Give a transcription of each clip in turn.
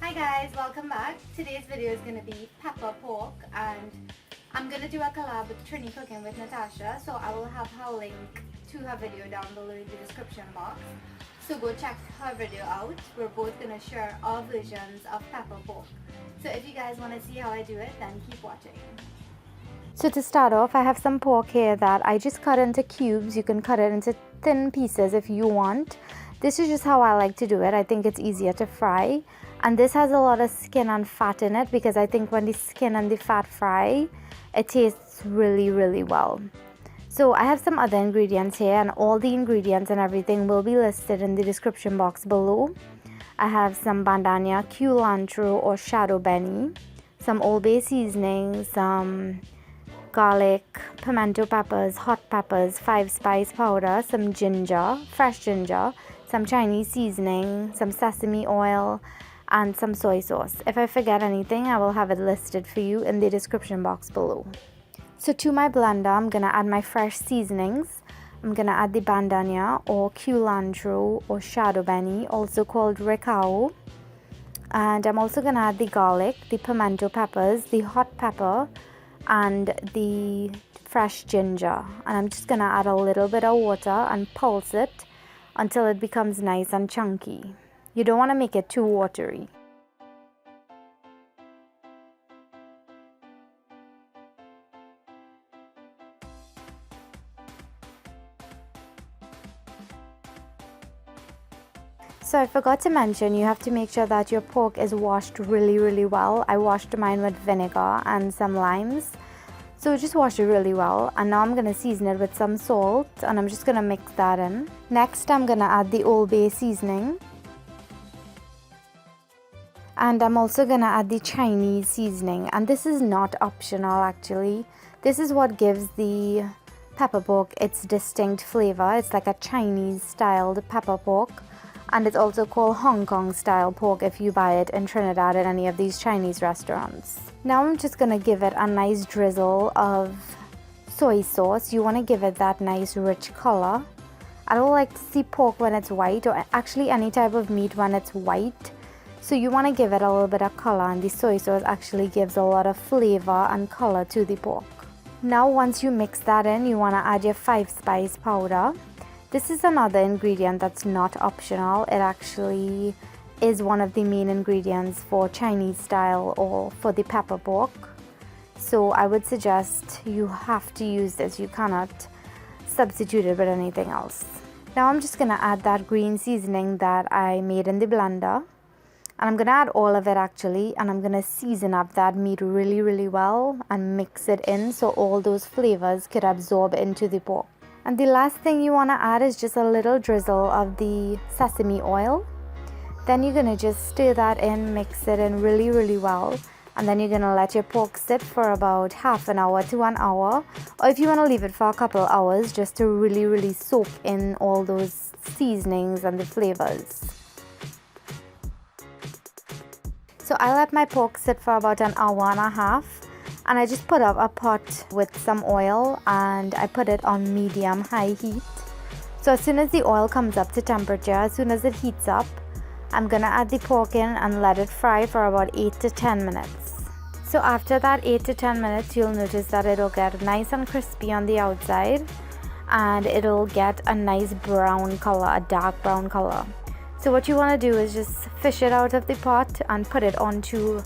Hi guys, welcome back. Today's video is going to be pepper pork, and I'm going to do a collab with Trini Cooking with Natasha, so I will have her link to her video down below in the description box. So go check her video out. We're both going to share our versions of pepper pork. So if you guys want to see how I do it, then keep watching. So to start off, I have some pork here that I just cut into cubes. You can cut it into thin pieces if you want. This is just how I like to do it. I think it's easier to fry. And this has a lot of skin and fat in it because I think when the skin and the fat fry, it tastes really well. So I have some other ingredients here, and all the ingredients and everything will be listed in the description box below. I have some bandhania, culantro or shadow beni, some Old Bay seasoning, some garlic, pimento peppers, hot peppers, 5-spice powder, some ginger, fresh ginger, some Chinese seasoning, some sesame oil, and some soy sauce. If I forget anything, I will have it listed for you in the description box below. So to my blender, I'm gonna add my fresh seasonings. I'm gonna add the bandhania or culantro or shadow beni, also called recao. And I'm also gonna add the garlic, the pimento peppers, the hot pepper, and the fresh ginger. And I'm just gonna add a little bit of water and pulse it until it becomes nice and chunky. You don't want to make it too watery. So I forgot to mention, you have to make sure that your pork is washed really well. I washed mine with vinegar and some limes. So just wash it really well, and now I'm going to season it with some salt, and I'm just going to mix that in. Next, I'm going to add the Old Bay seasoning. And I'm also going to add the Chinese seasoning, and this is not optional actually. This is what gives the pepper pork its distinct flavor. It's like a Chinese styled pepper pork, and it's also called Hong Kong style pork if you buy it in Trinidad at any of these Chinese restaurants. Now I'm just going to give it a nice drizzle of soy sauce. You want to give it that nice rich color. I don't like to see pork when it's white, or actually any type of meat when it's white. So you want to give it a little bit of color, and the soy sauce actually gives a lot of flavor and color to the pork. Now once you mix that in, you want to add your 5-spice powder. This is another ingredient that's not optional. It actually is one of the main ingredients for Chinese style or for the pepper pork. So I would suggest you have to use this. You cannot substitute it with anything else. Now I'm just going to add that green seasoning that I made in the blender. And I'm going to add all of it actually, and I'm going to season up that meat really well and mix it in so all those flavors could absorb into the pork. And the last thing you want to add is just a little drizzle of the sesame oil. Then you're going to just stir that in, mix it in really well, and then you're going to let your pork sit for about half an hour to 1 hour, or if you want to leave it for a couple hours just to really soak in all those seasonings and the flavors. So I let my pork sit for about an hour and a half, and I just put up a pot with some oil and I put it on medium-high heat. So as soon as the oil comes up to temperature, as soon as it heats up, I'm gonna add the pork in and let it fry for about 8 to 10 minutes. So after that 8 to 10 minutes, you'll notice that it'll get nice and crispy on the outside, and it'll get a nice brown color, a dark brown color. So what you want to do is just fish it out of the pot and put it onto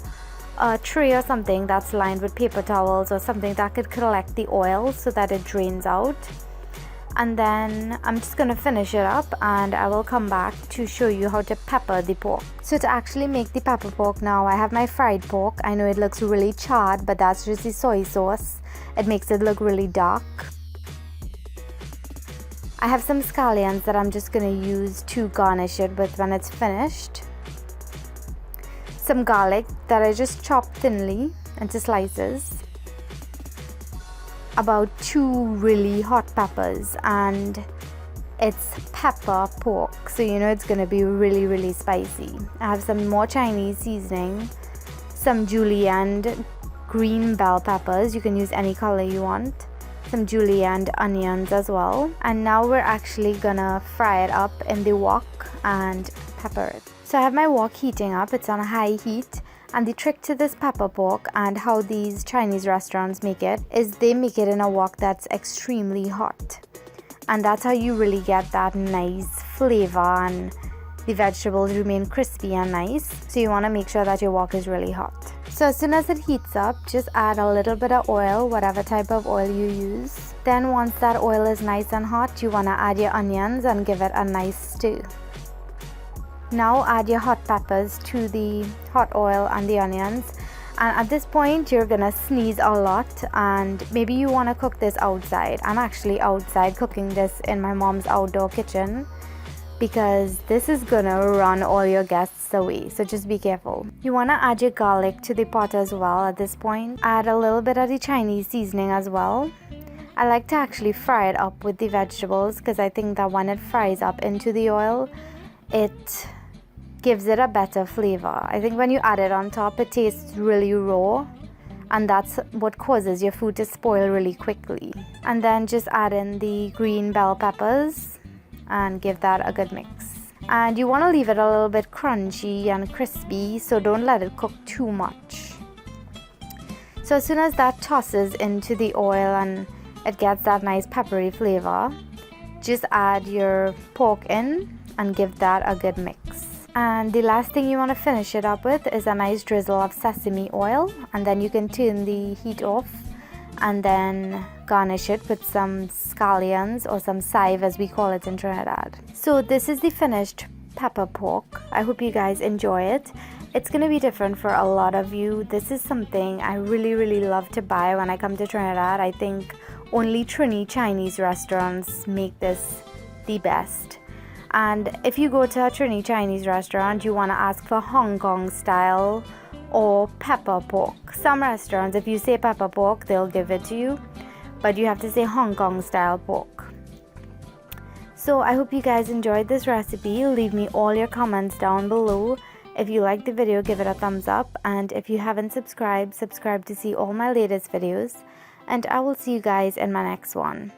a tray or something that's lined with paper towels or something that could collect the oil so that it drains out. And then I'm just going to finish it up, and I will come back to show you how to pepper the pork. So to actually make the pepper pork now, I have my fried pork. I know it looks really charred, but that's just the soy sauce. It makes it look really dark. I have some scallions that I'm just going to use to garnish it with when it's finished. Some garlic that I just chopped thinly into slices. About 2 really hot peppers, and it's pepper pork, so you know it's going to be really spicy. I have some more Chinese seasoning, some julienned green bell peppers. You can use any color you want. Some julienned onions as well, and now we're actually gonna fry it up in the wok and pepper it. So I have my wok heating up. It's on a high heat. And the trick to this pepper pork and how these Chinese restaurants make it is they make it in a wok that's extremely hot. And that's how you really get that nice flavor and the vegetables remain crispy and nice. So you want to make sure that your wok is really hot. So as soon as it heats up, just add a little bit of oil, whatever type of oil you use. Then once that oil is nice and hot, you want to add your onions and give it a nice stir. Now add your hot peppers to the hot oil and the onions. And at this point, you're gonna sneeze a lot, and maybe you want to cook this outside. I'm actually outside cooking this in my mom's outdoor kitchen because this is gonna run all your guests away, so just be careful. You want to add your garlic to the pot as well at this point. Add a little bit of the Chinese seasoning as well. I like to actually fry it up with the vegetables because I think that when it fries up into the oil, it gives it a better flavor. I think when you add it on top, it tastes really raw, and that's what causes your food to spoil really quickly. And then just add in the green bell peppers and give that a good mix. And you want to leave it a little bit crunchy and crispy, so don't let it cook too much. So as soon as that tosses into the oil and it gets that nice peppery flavor, just add your pork in and give that a good mix. And the last thing you want to finish it up with is a nice drizzle of sesame oil, and then you can turn the heat off and then garnish it with some scallions or some chive, as we call it in Trinidad. So this is the finished pepper pork. I hope you guys enjoy it. It's going to be different for a lot of you. This is something I really love to buy when I come to Trinidad. I think only Trini Chinese restaurants make this the best. And if you go to a Trini Chinese restaurant, you want to ask for Hong Kong style or pepper pork. Some restaurants, if you say pepper pork, they'll give it to you, but you have to say Hong Kong style pork. So I hope you guys enjoyed this recipe. Leave me all your comments down below. If you liked the video, give it a thumbs up, and if you haven't subscribed, subscribe to see all my latest videos, and I will see you guys in my next one.